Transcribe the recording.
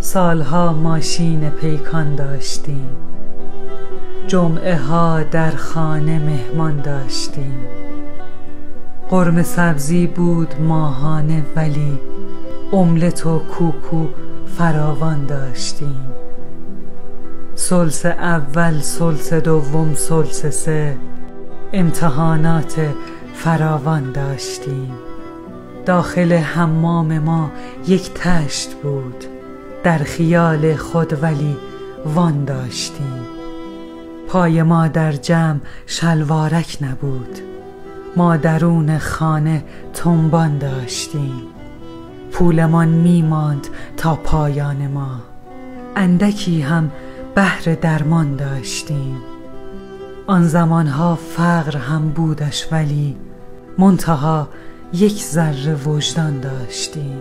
سالها ماشین پیکان داشتیم، جمعه ها در خانه مهمان داشتیم. قرمه سبزی بود ماهانه، ولی املت و کوکو فراوان داشتیم. سلس اول، سلس دوم، سلس سه، امتحانات فراوان داشتیم. داخل حمام ما یک تشت بود، در خیال خود ولی وان داشتیم. پای ما در جمع شلوارک نبود، ما درون خانه تنبان داشتیم. پولمان میماند تا پایان ما، اندکی هم بهر درمان داشتیم. آن زمانها فقر هم بودش، ولی منتها یک ذره وجدان داشتیم.